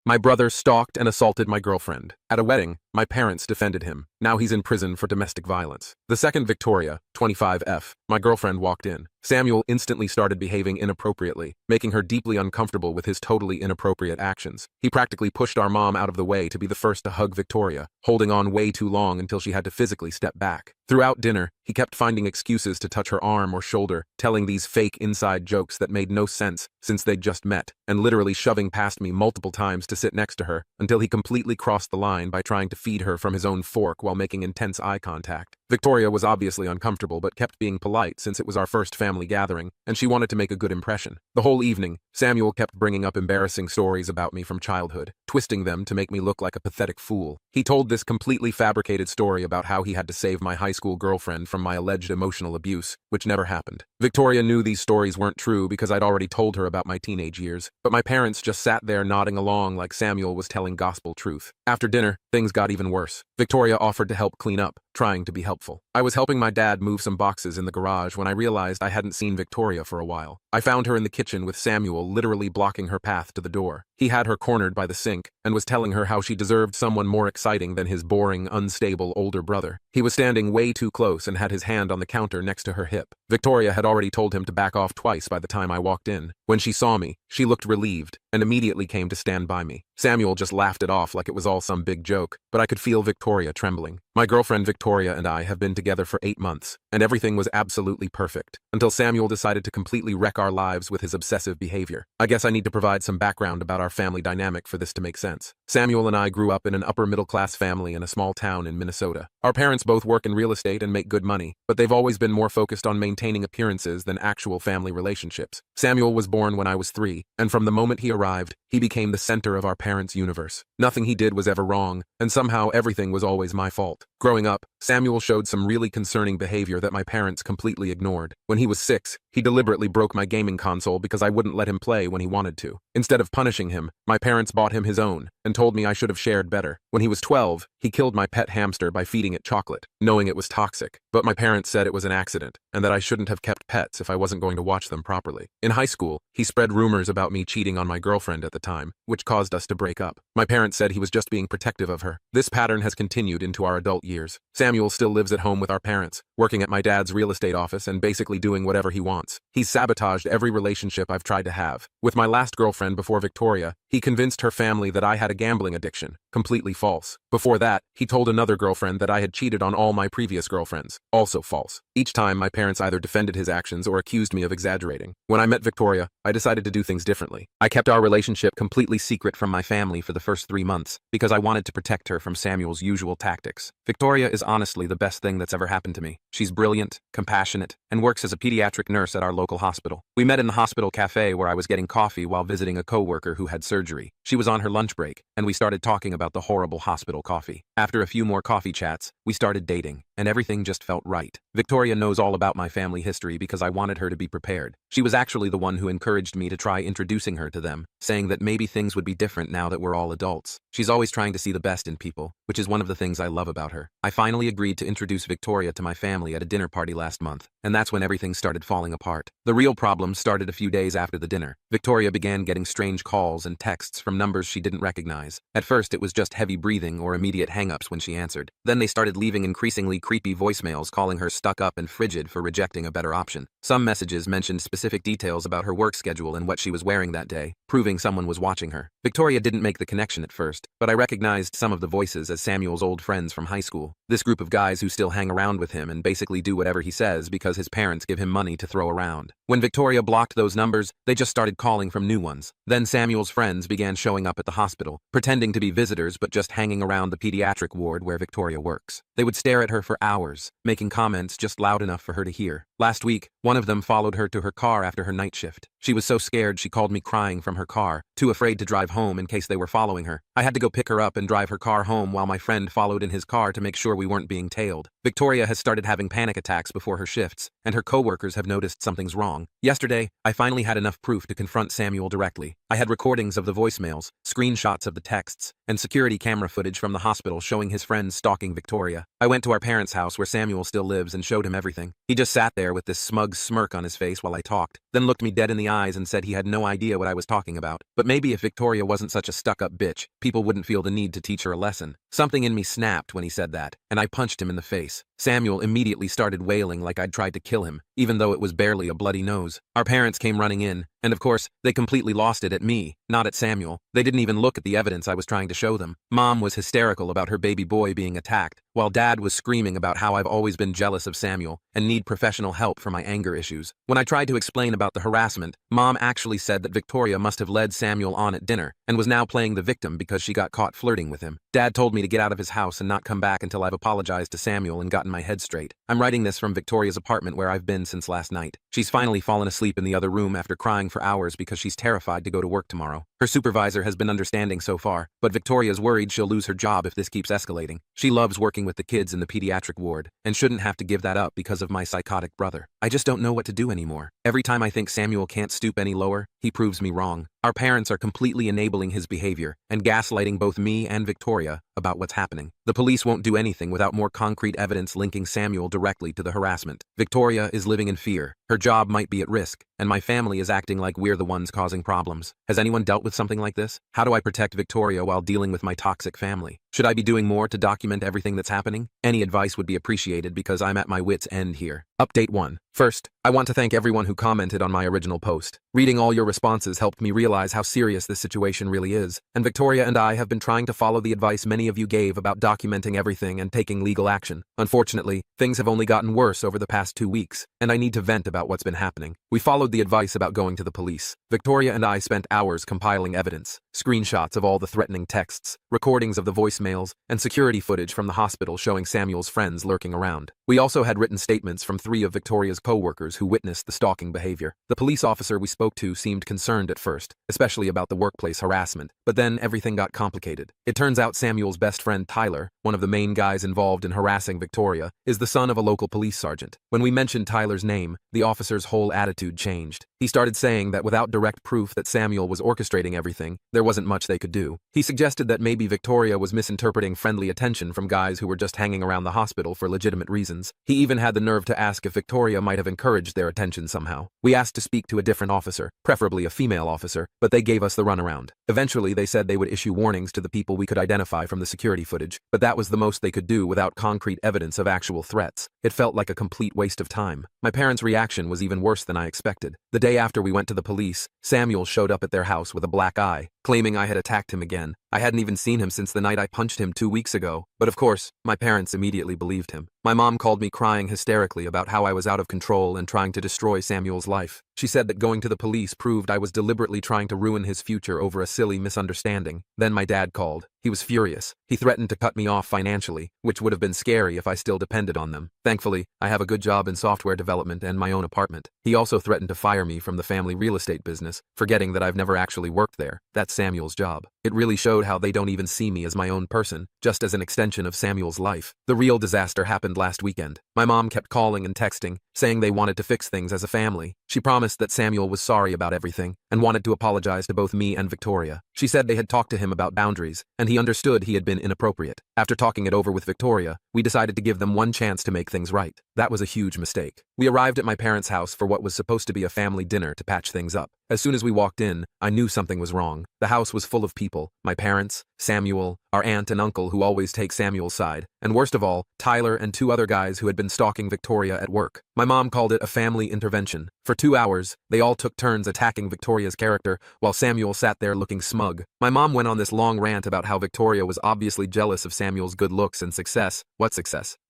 My brother stalked and assaulted my girlfriend. At a wedding, my parents defended him. Now he's in prison for domestic violence. The second Victoria, 25F, my girlfriend walked in. Samuel instantly started behaving inappropriately, making her deeply uncomfortable with his totally inappropriate actions. He practically pushed our mom out of the way to be the first to hug Victoria, holding on way too long until she had to physically step back. Throughout dinner, he kept finding excuses to touch her arm or shoulder, telling these fake inside jokes that made no sense since they'd just met, and literally shoving past me multiple times to sit next to her until he completely crossed the line by trying to feed her from his own fork while making intense eye contact. Victoria was obviously uncomfortable but kept being polite since it was our first family gathering, and she wanted to make a good impression. The whole evening, Samuel kept bringing up embarrassing stories about me from childhood, twisting them to make me look like a pathetic fool. He told this completely fabricated story about how he had to save my high school girlfriend from my alleged emotional abuse, which never happened. Victoria knew these stories weren't true because I'd already told her about my teenage years, but my parents just sat there nodding along like Samuel was telling gospel truth. After dinner, things got even worse. Victoria offered to help clean up, trying to be helpful. I was helping my dad move some boxes in the garage when I realized I hadn't seen Victoria for a while. I found her in the kitchen with Samuel literally blocking her path to the door. He had her cornered by the sink and was telling her how she deserved someone more exciting than his boring, unstable older brother. He was standing way too close and had his hand on the counter next to her hip. Victoria had already told him to back off twice by the time I walked in. When she saw me, she looked relieved and immediately came to stand by me. Samuel just laughed it off like it was all some big joke, but I could feel Victoria trembling. My girlfriend Victoria and I have been together for 8 months, and everything was absolutely perfect, until Samuel decided to completely wreck our lives with his obsessive behavior. I guess I need to provide some background about our family dynamic for this to make sense. Samuel and I grew up in an upper-middle-class family in a small town in Minnesota. Our parents both work in real estate and make good money, but they've always been more focused on maintaining appearances than actual family relationships. Samuel was born when I was 3, and from the moment he arrived, he became the center of our parents' universe. Nothing he did was ever wrong, and somehow everything was always my fault. Growing up, Samuel showed some really concerning behavior that my parents completely ignored. When he was 6, he deliberately broke my gaming console because I wouldn't let him play when he wanted to. Instead of punishing him, my parents bought him his own and told me I should have shared better. When he was 12, he killed my pet hamster by feeding it chocolate, knowing it was toxic. But my parents said it was an accident and that I shouldn't have kept pets if I wasn't going to watch them properly. In high school, he spread rumors about me cheating on my girlfriend at the time, which caused us to break up. My parents said he was just being protective of her. This pattern has continued into our adult years. Samuel still lives at home with our parents, working at my dad's real estate office and basically doing whatever he wants. He's sabotaged every relationship I've tried to have. With my last girlfriend before Victoria, he convinced her family that I had a gambling addiction. Completely false. Before that, he told another girlfriend that I had cheated on all my previous girlfriends. Also false. Each time, my parents either defended his actions or accused me of exaggerating. When I met Victoria, I decided to do things differently. I kept our relationship completely secret from my family for the first 3 months because I wanted to protect her from Samuel's usual tactics. Victoria is honestly the best thing that's ever happened to me. She's brilliant, compassionate, and works as a pediatric nurse at our local hospital. We met in the hospital cafe where I was getting coffee while visiting a coworker who had surgery. She was on her lunch break, and we started talking about the horrible hospital coffee. After a few more coffee chats, we started dating, and everything just felt right. Victoria knows all about my family history because I wanted her to be prepared. She was actually the one who encouraged me to try introducing her to them, saying that maybe things would be different now that we're all adults. She's always trying to see the best in people, which is one of the things I love about her. I finally agreed to introduce Victoria to my family at a dinner party last month, and that's when everything started falling apart. The real problem started a few days after the dinner. Victoria began getting strange calls and texts from numbers she didn't recognize. At first, it was just heavy breathing or immediate hang-ups when she answered. Then they started leaving increasingly creepy voicemails calling her stuck up and frigid for rejecting a better option. Some messages mentioned specific details about her work schedule and what she was wearing that day, proving someone was watching her. Victoria didn't make the connection at first, but I recognized some of the voices as Samuel's old friends from high school. This group of guys who still hang around with him and basically do whatever he says because his parents give him money to throw around. When Victoria blocked those numbers, they just started calling from new ones. Then Samuel's friends began showing up at the hospital, pretending to be visitors but just hanging around the pediatric ward where Victoria works. They would stare at her for hours, making comments just loud enough for her to hear. Last week, one of them followed her to her car after her night shift. She was so scared she called me crying from her car, too afraid to drive home in case they were following her. I had to go pick her up and drive her car home while my friend followed in his car to make sure we weren't being tailed. Victoria has started having panic attacks before her shifts, and her coworkers have noticed something's wrong. Yesterday, I finally had enough proof to confront Samuel directly. I had recordings of the voicemails, screenshots of the texts, and security camera footage from the hospital showing his friends stalking Victoria. I went to our parents' house where Samuel still lives and showed him everything. He just sat there with this smug smirk on his face while I talked, then looked me dead in the eyes and said he had no idea what I was talking about. But maybe if Victoria wasn't such a stuck-up bitch, people wouldn't feel the need to teach her a lesson. Something in me snapped when he said that, and I punched him in the face. Samuel immediately started wailing like I'd tried to kill him, even though it was barely a bloody nose. Our parents came running in, and of course, they completely lost it at me, not at Samuel. They didn't even look at the evidence I was trying to show them. Mom was hysterical about her baby boy being attacked, while Dad was screaming about how I've always been jealous of Samuel and need professional help for my anger issues. When I tried to explain about the harassment, Mom actually said that Victoria must have led Samuel on at dinner and was now playing the victim because she got caught flirting with him. Dad told me to get out of his house and not come back until I've apologized to Samuel and gotten my head straight. I'm writing this from Victoria's apartment where I've been since last night. She's finally fallen asleep in the other room after crying for hours because she's terrified to go to work tomorrow. Her supervisor has been understanding so far, but Victoria's worried she'll lose her job if this keeps escalating. She loves working with the kids in the pediatric ward and shouldn't have to give that up because of my psychotic brother. I just don't know what to do anymore. Every time I think Samuel can't stoop any lower, he proves me wrong. Our parents are completely enabling his behavior and gaslighting both me and Victoria about what's happening. The police won't do anything without more concrete evidence linking Samuel directly to the harassment. Victoria is living in fear. Her job might be at risk, and my family is acting like we're the ones causing problems. Has anyone dealt with something like this? How do I protect Victoria while dealing with my toxic family? Should I be doing more to document everything that's happening? Any advice would be appreciated because I'm at my wit's end here. Update 1. First, I want to thank everyone who commented on my original post. Reading all your responses helped me realize how serious this situation really is, and Victoria and I have been trying to follow the advice many of you gave about documenting everything and taking legal action. Unfortunately, things have only gotten worse over the past 2 weeks, and I need to vent about what's been happening. We followed the advice about going to the police. Victoria and I spent hours compiling evidence, screenshots of all the threatening texts, recordings of the voicemails, and security footage from the hospital showing Samuel's friends lurking around. We also had written statements from 3 of Victoria's co-workers who witnessed the stalking behavior. The police officer we spoke to seemed concerned at first, especially about the workplace harassment, but then everything got complicated. It turns out Samuel's best friend Tyler, one of the main guys involved in harassing Victoria, is the son of a local police sergeant. When we mentioned Tyler's name, the officer's whole attitude changed. He started saying that without direct proof that Samuel was orchestrating everything, there wasn't much they could do. He suggested that maybe Victoria was misinterpreting friendly attention from guys who were just hanging around the hospital for legitimate reasons. He even had the nerve to ask if Victoria might have encouraged their attention somehow. We asked to speak to a different officer, preferably a female officer, but they gave us the runaround. Eventually, they said they would issue warnings to the people we could identify from the security footage, but that was the most they could do without concrete evidence of actual threats. It felt like a complete waste of time. My parents' reaction was even worse than I expected. The day after we went to the police, Samuel showed up at their house with a black eye, claiming I had attacked him again. I hadn't even seen him since the night I punched him 2 weeks ago, but of course, my parents immediately believed him. My mom called me crying hysterically about how I was out of control and trying to destroy Samuel's life. She said that going to the police proved I was deliberately trying to ruin his future over a silly misunderstanding. Then my dad called. He was furious. He threatened to cut me off financially, which would have been scary if I still depended on them. Thankfully, I have a good job in software development and my own apartment. He also threatened to fire me from the family real estate business, forgetting that I've never actually worked there. That's Samuel's job. It really showed how they don't even see me as my own person, just as an extension of Samuel's life. The real disaster happened last weekend. My mom kept calling and texting, saying they wanted to fix things as a family. She promised that Samuel was sorry about everything and wanted to apologize to both me and Victoria. She said they had talked to him about boundaries, and he understood he had been inappropriate. After talking it over with Victoria, we decided to give them one chance to make things right. That was a huge mistake. We arrived at my parents' house for what was supposed to be a family dinner to patch things up. As soon as we walked in, I knew something was wrong. The house was full of people, my parents, Samuel, our aunt and uncle who always take Samuel's side, and worst of all, Tyler and 2 other guys who had been stalking Victoria at work. My mom called it a family intervention. For 2 hours, they all took turns attacking Victoria's character while Samuel sat there looking smug. My mom went on this long rant about how Victoria was obviously jealous of Samuel's good looks and success,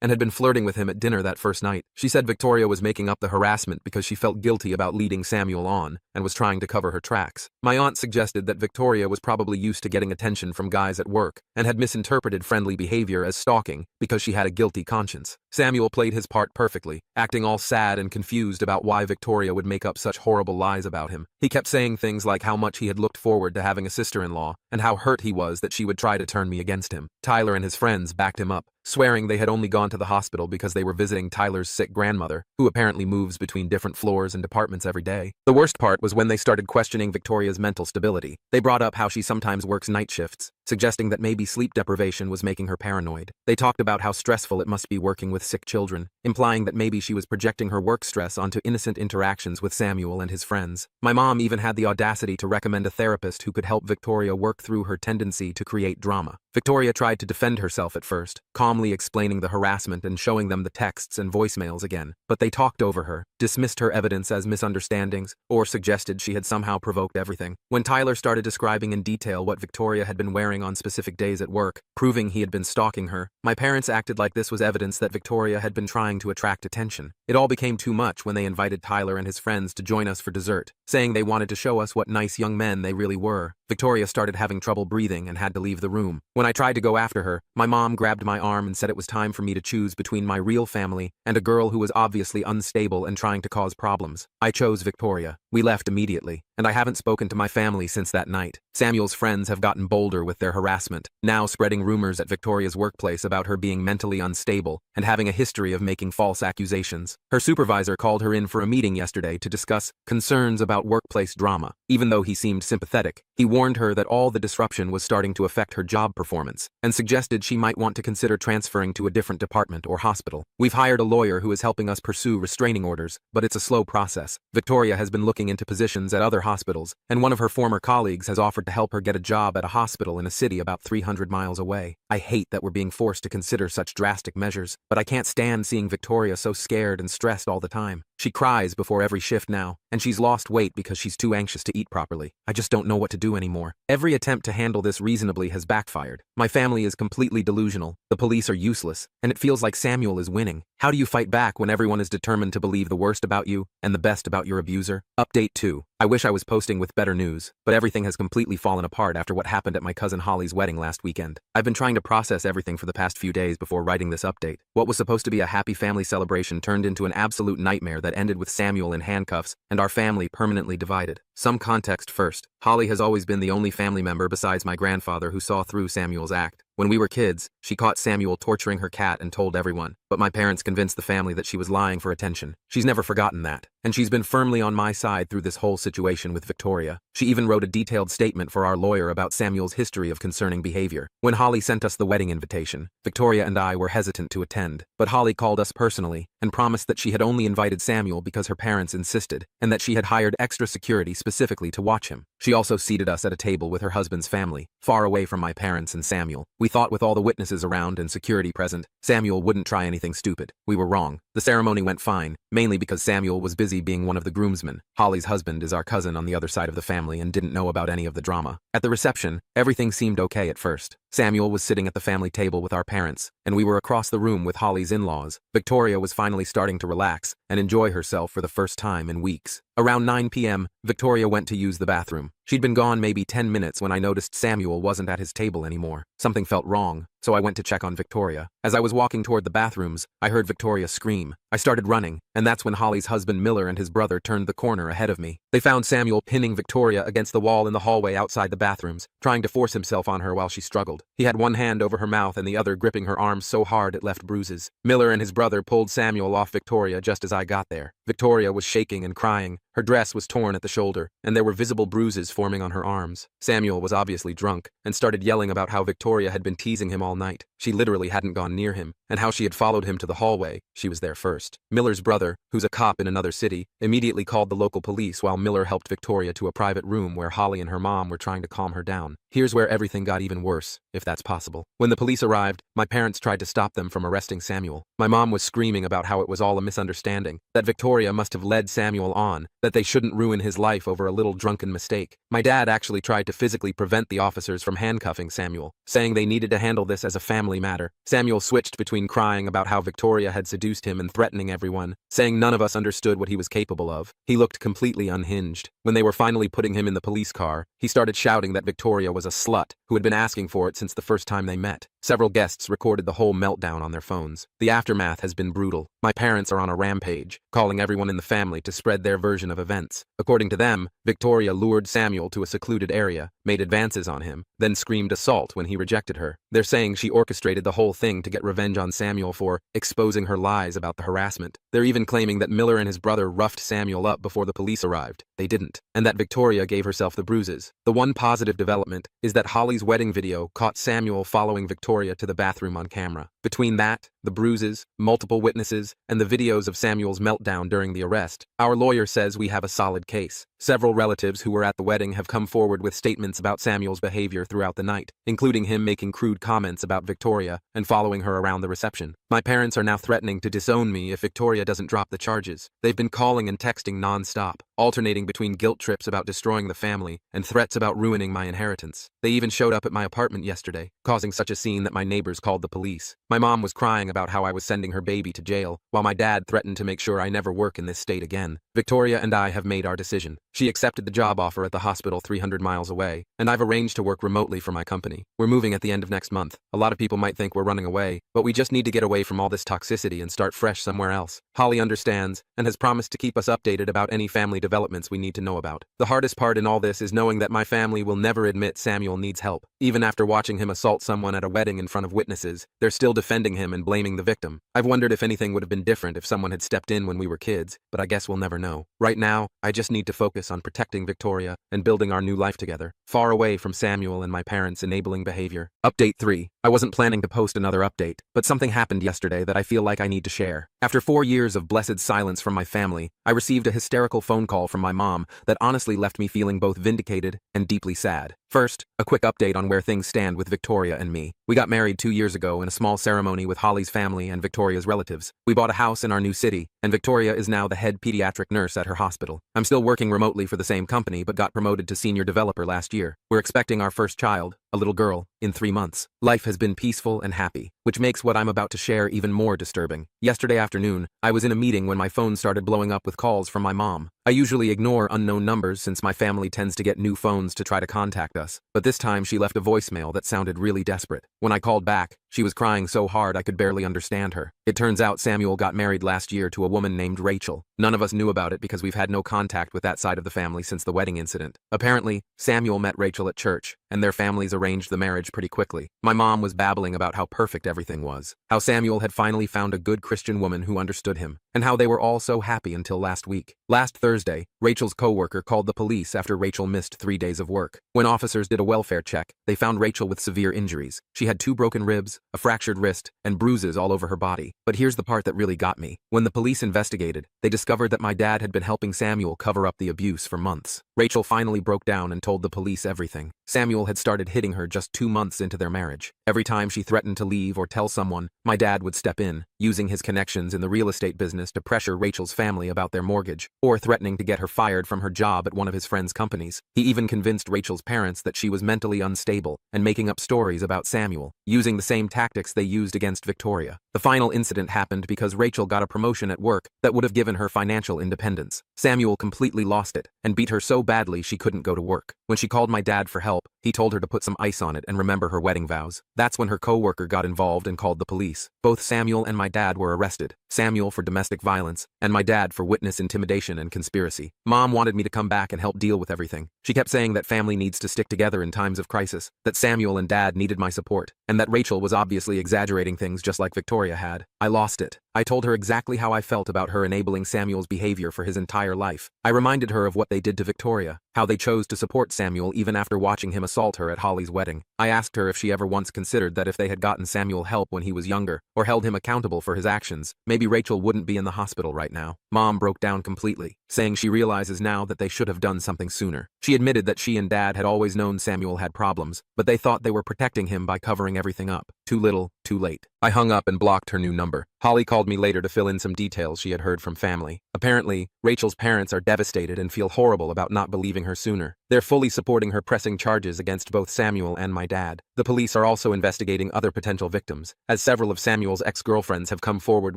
and had been flirting with him at dinner that first night. She said Victoria was making up the harassment because she felt guilty about leading Samuel on and was trying to cover her tracks. My aunt suggested that Victoria was probably used to getting attention from guys at work and had misinterpreted friendly behavior as stalking because she had a guilty conscience. Samuel played his part perfectly, acting all sad and confused about why Victoria would make up such horrible lies about him. He kept saying things like how much he had looked forward to having a sister-in-law and how hurt he was that she would try to turn me against him. Tyler and his friends backed him up, swearing they had only gone to the hospital because they were visiting Tyler's sick grandmother, who apparently moves between different floors and departments every day. The worst part was when they started questioning Victoria's mental stability. They brought up how she sometimes works night shifts, suggesting that maybe sleep deprivation was making her paranoid. They talked about how stressful it must be working with sick children, implying that maybe she was projecting her work stress onto innocent interactions with Samuel and his friends. My mom even had the audacity to recommend a therapist who could help Victoria work through her tendency to create drama. Victoria tried to defend herself at first, calmly explaining the harassment and showing them the texts and voicemails again, but they talked over her, dismissed her evidence as misunderstandings, or suggested she had somehow provoked everything. When Tyler started describing in detail what Victoria had been wearing on specific days at work, proving he had been stalking her, my parents acted like this was evidence that Victoria had been trying to attract attention. It all became too much when they invited Tyler and his friends to join us for dessert, saying they wanted to show us what nice young men they really were. Victoria started having trouble breathing and had to leave the room. When I tried to go after her, my mom grabbed my arm and said it was time for me to choose between my real family and a girl who was obviously unstable and trying to cause problems. I chose Victoria. We left immediately, and I haven't spoken to my family since that night. Samuel's friends have gotten bolder with their harassment, now spreading rumors at Victoria's workplace about her being mentally unstable and having a history of making false accusations. Her supervisor called her in for a meeting yesterday to discuss concerns about workplace drama. Even though he seemed sympathetic, he warned her that all the disruption was starting to affect her job performance and suggested she might want to consider transferring to a different department or hospital. We've hired a lawyer who is helping us pursue restraining orders, but it's a slow process. Victoria has been looking into positions at other hospitals, and one of her former colleagues has offered to help her get a job at a hospital in a city about 300 miles away. I hate that we're being forced to consider such drastic measures, but I can't stand seeing Victoria so scared and stressed all the time. She cries before every shift now, and she's lost weight because she's too anxious to eat properly. I just don't know what to do anymore. Every attempt to handle this reasonably has backfired. My family is completely delusional, the police are useless, and it feels like Samuel is winning. How do you fight back when everyone is determined to believe the worst about you and the best about your abuser? Update 2. I wish I was posting with better news, but everything has completely fallen apart after what happened at my cousin Holly's wedding last weekend. I've been trying to process everything for the past few days before writing this update. What was supposed to be a happy family celebration turned into an absolute nightmare that ended with Samuel in handcuffs and our family permanently divided. Some context first. Holly has always been the only family member besides my grandfather who saw through Samuel's act. When we were kids, she caught Samuel torturing her cat and told everyone, but my parents convinced the family that she was lying for attention. She's never forgotten that, and she's been firmly on my side through this whole situation with Victoria. She even wrote a detailed statement for our lawyer about Samuel's history of concerning behavior. When Holly sent us the wedding invitation, Victoria and I were hesitant to attend, but Holly called us personally and promised that she had only invited Samuel because her parents insisted, and that she had hired extra security specifically to watch him. She also seated us at a table with her husband's family, far away from my parents and Samuel. We thought with all the witnesses around and security present, Samuel wouldn't try anything stupid. We were wrong. The ceremony went fine, mainly because Samuel was busy being one of the groomsmen. Holly's husband is our cousin on the other side of the family and didn't know about any of the drama. At the reception, everything seemed okay at first. Samuel was sitting at the family table with our parents, and we were across the room with Holly's in-laws. Victoria was finally starting to relax and enjoy herself for the first time in weeks. Around 9 p.m., Victoria went to use the bathroom. She'd been gone maybe 10 minutes when I noticed Samuel wasn't at his table anymore. Something felt wrong, so I went to check on Victoria. As I was walking toward the bathrooms, I heard Victoria scream. I started running, and that's when Holly's husband Miller and his brother turned the corner ahead of me. They found Samuel pinning Victoria against the wall in the hallway outside the bathrooms, trying to force himself on her while she struggled. He had one hand over her mouth and the other gripping her arm so hard it left bruises. Miller and his brother pulled Samuel off Victoria just as I got there. Victoria was shaking and crying. Her dress was torn at the shoulder, and there were visible bruises forming on her arms. Samuel was obviously drunk, and started yelling about how Victoria had been teasing him all night. She literally hadn't gone near him, and how she had followed him to the hallway. She was there first. Miller's brother, who's a cop in another city, immediately called the local police while Miller helped Victoria to a private room where Holly and her mom were trying to calm her down. Here's where everything got even worse, if that's possible. When the police arrived, my parents tried to stop them from arresting Samuel. My mom was screaming about how it was all a misunderstanding, that Victoria must have led Samuel on, that they shouldn't ruin his life over a little drunken mistake. My dad actually tried to physically prevent the officers from handcuffing Samuel, saying they needed to handle this as a family matter. Samuel switched between crying about how Victoria had seduced him and threatening everyone, saying none of us understood what he was capable of. He looked completely unhinged. When they were finally putting him in the police car, he started shouting that Victoria was a slut who had been asking for it since the first time they met. Several guests recorded the whole meltdown on their phones. The aftermath has been brutal. My parents are on a rampage, calling everyone in the family to spread their version of events. According to them, Victoria lured Samuel to a secluded area, made advances on him, then screamed assault when he rejected her. They're saying she orchestrated the whole thing to get revenge on Samuel for exposing her lies about the harassment. They're even claiming that Miller and his brother roughed Samuel up before the police arrived. They didn't. And that Victoria gave herself the bruises. The one positive development is that Holly's wedding video caught Samuel following Victoria to the bathroom on camera. Between that, the bruises, multiple witnesses, and the videos of Samuel's meltdown during the arrest, our lawyer says we have a solid case. Several relatives who were at the wedding have come forward with statements about Samuel's behavior throughout the night, including him making crude comments about Victoria and following her around the reception. My parents are now threatening to disown me if Victoria doesn't drop the charges. They've been calling and texting non-stop, alternating between guilt trips about destroying the family and threats about ruining my inheritance. They even showed up at my apartment yesterday, causing such a scene that my neighbors called the police. My mom was crying about how I was sending her baby to jail, while my dad threatened to make sure I never work in this state again. Victoria and I have made our decision. She accepted the job offer at the hospital 300 miles away, and I've arranged to work remotely for my company. We're moving at the end of next month. A lot of people might think we're running away, but we just need to get away from all this toxicity and start fresh somewhere else. Holly understands and has promised to keep us updated about any family developments we need to know about. The hardest part in all this is knowing that my family will never admit Samuel needs help. Even after watching him assault someone at a wedding in front of witnesses, they're still defending him and blaming the victim. I've wondered if anything would have been different if someone had stepped in when we were kids, but I guess we'll never know. Right now, I just need to focus on protecting Victoria and building our new life together, far away from Samuel and my parents' enabling behavior. Update 3. I wasn't planning to post another update, but something happened yesterday that I feel like I need to share. After 4 years of blessed silence from my family, I received a hysterical phone call from my mom that honestly left me feeling both vindicated and deeply sad. First, a quick update on where things stand with Victoria and me. We got married 2 years ago in a small ceremony with Holly's family and Victoria's relatives. We bought a house in our new city, and Victoria is now the head pediatric nurse at her hospital. I'm still working remotely for the same company, but got promoted to senior developer last year. We're expecting our first child, a little girl, in 3 months. Life has been peaceful and happy, which makes what I'm about to share even more disturbing. Yesterday afternoon, I was in a meeting when my phone started blowing up with calls from my mom. I usually ignore unknown numbers since my family tends to get new phones to try to contact us, but this time she left a voicemail that sounded really desperate. When I called back, she was crying so hard I could barely understand her. It turns out Samuel got married last year to a woman named Rachel. None of us knew about it because we've had no contact with that side of the family since the wedding incident. Apparently, Samuel met Rachel at church, and their families arranged the marriage pretty quickly. My mom was babbling about how perfect everything was, how Samuel had finally found a good Christian woman who understood him, and how they were all so happy until last week. Last Thursday, Rachel's coworker called the police after Rachel missed 3 days of work. When officers did a welfare check, they found Rachel with severe injuries. She had 2 broken ribs, a fractured wrist, and bruises all over her body. But here's the part that really got me. When the police investigated, they discovered that my dad had been helping Samuel cover up the abuse for months. Rachel finally broke down and told the police everything. Samuel had started hitting her just 2 months into their marriage. Every time she threatened to leave or tell someone, my dad would step in, using his connections in the real estate business to pressure Rachel's family about their mortgage, or threatening to get her fired from her job at one of his friend's companies. He even convinced Rachel's parents that she was mentally unstable and making up stories about Samuel, using the same tactics they used against Victoria. The final incident happened because Rachel got a promotion at work that would have given her financial independence. Samuel completely lost it and beat her so badly she couldn't go to work. When she called my dad for help, he told her to put some ice on it and remember her wedding vows. That's when her coworker got involved and called the police. Both Samuel and my dad were arrested. Samuel for domestic violence, and my dad for witness intimidation and conspiracy. Mom wanted me to come back and help deal with everything. She kept saying that family needs to stick together in times of crisis, that Samuel and Dad needed my support, and that Rachel was obviously exaggerating things just like Victoria had. I lost it. I told her exactly how I felt about her enabling Samuel's behavior for his entire life. I reminded her of what they did to Victoria, how they chose to support Samuel even after watching him assault her at Holly's wedding. I asked her if she ever once considered that if they had gotten Samuel help when he was younger, or held him accountable for his actions, maybe Rachel wouldn't be in the hospital right now. Mom broke down completely, saying she realizes now that they should have done something sooner. She admitted that she and Dad had always known Samuel had problems, but they thought they were protecting him by covering everything up. Too little, too late. I hung up and blocked her new number. Holly called me later to fill in some details she had heard from family. Apparently, Rachel's parents are devastated and feel horrible about not believing her sooner. They're fully supporting her pressing charges against both Samuel and my dad. The police are also investigating other potential victims, as several of Samuel's ex-girlfriends have come forward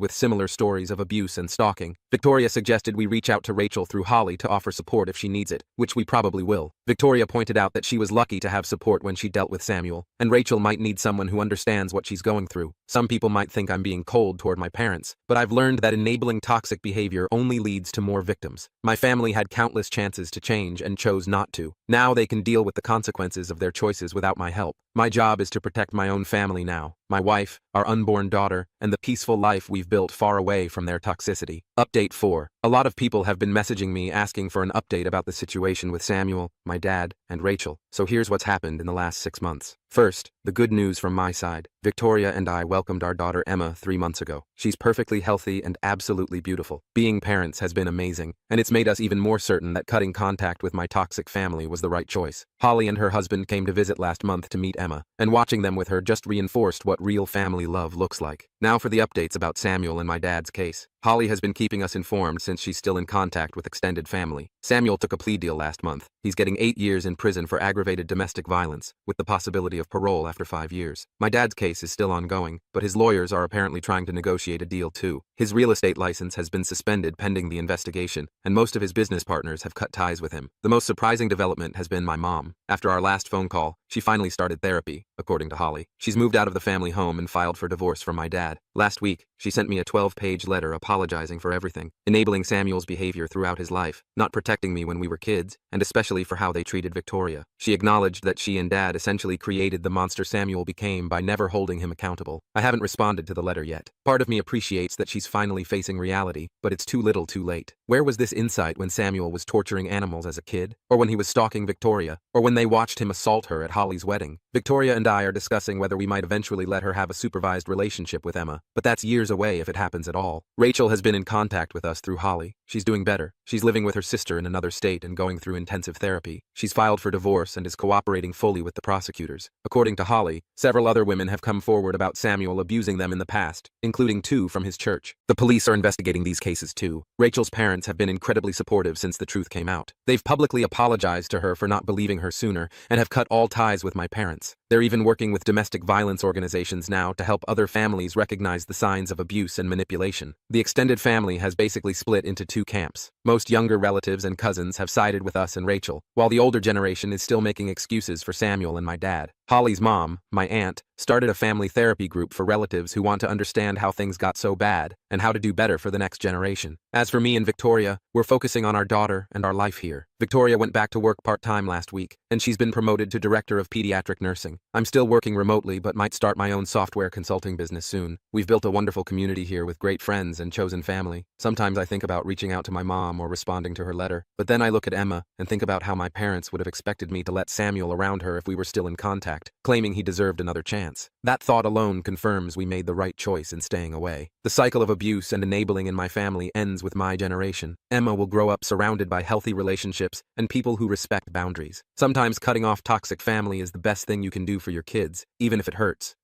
with similar stories of abuse and stalking. Victoria suggested we reach out to Rachel through Holly to offer support if she needs it, which we probably will. Victoria pointed out that she was lucky to have support when she dealt with Samuel, and Rachel might need someone who understands understands what she's going through. Some people might think I'm being cold toward my parents, but I've learned that enabling toxic behavior only leads to more victims. My family had countless chances to change and chose not to. Now they can deal with the consequences of their choices without my help. My job is to protect my own family now, my wife, our unborn daughter, and the peaceful life we've built far away from their toxicity. Update 4. A lot of people have been messaging me asking for an update about the situation with Samuel, my dad, and Rachel, so here's what's happened in the last 6 months. First, the good news from my side. Victoria and I welcomed our daughter Emma 3 months ago. She's perfectly healthy and absolutely beautiful. Being parents has been amazing, and it's made us even more certain that cutting contact with my toxic family was the right choice. Holly and her husband came to visit last month to meet Emma, and watching them with her just reinforced what real family love looks like. Now for the updates about Samuel and my dad's case. Holly has been keeping us informed since she's still in contact with extended family. Samuel took a plea deal last month. He's getting 8 years in prison for aggravated domestic violence, with the possibility of parole after 5 years. My dad's case is still ongoing, but his lawyers are apparently trying to negotiate a deal too. His real estate license has been suspended pending the investigation, and most of his business partners have cut ties with him. The most surprising development has been my mom. After our last phone call, she finally started therapy, according to Holly. She's moved out of the family home and filed for divorce from my dad. Last week, she sent me a 12-page letter apologizing for everything, enabling Samuel's behavior throughout his life, not protecting me when we were kids, and especially for how they treated Victoria. She acknowledged that she and Dad essentially created the monster Samuel became by never holding him accountable. I haven't responded to the letter yet. Part of me appreciates that she's finally facing reality, but it's too little too late. Where was this insight when Samuel was torturing animals as a kid? Or when he was stalking Victoria? Or when they watched him assault her at Holly's wedding? Victoria and I are discussing whether we might eventually let her have a supervised relationship with Emma, but that's years away if it happens at all. Rachel has been in contact with us through Holly. She's doing better. She's living with her sister in another state and going through intensive therapy. She's filed for divorce and is cooperating fully with the prosecutors. According to Holly, several other women have come forward about Samuel abusing them in the past, including 2 from his church. The police are investigating these cases too. Rachel's parents have been incredibly supportive since the truth came out. They've publicly apologized to her for not believing her sooner and have cut all ties with my parents. They're even working with domestic violence organizations now to help other families recognize the signs of abuse and manipulation. The extended family has basically split into 2 camps. Most younger relatives and cousins have sided with us and Rachel, while the older generation is still making excuses for Samuel and my dad. Holly's mom, my aunt, started a family therapy group for relatives who want to understand how things got so bad and how to do better for the next generation. As for me and Victoria, we're focusing on our daughter and our life here. Victoria went back to work part-time last week, and she's been promoted to director of pediatric nursing. I'm still working remotely but might start my own software consulting business soon. We've built a wonderful community here with great friends and chosen family. Sometimes I think about reaching out to my mom or responding to her letter, but then I look at Emma and think about how my parents would have expected me to let Samuel around her if we were still in contact, claiming he deserved another chance. That thought alone confirms we made the right choice in staying away. The cycle of abuse and enabling in my family ends with my generation. Emma will grow up surrounded by healthy relationships and people who respect boundaries. Sometimes cutting off toxic family is the best thing you can do for your kids, even if it hurts.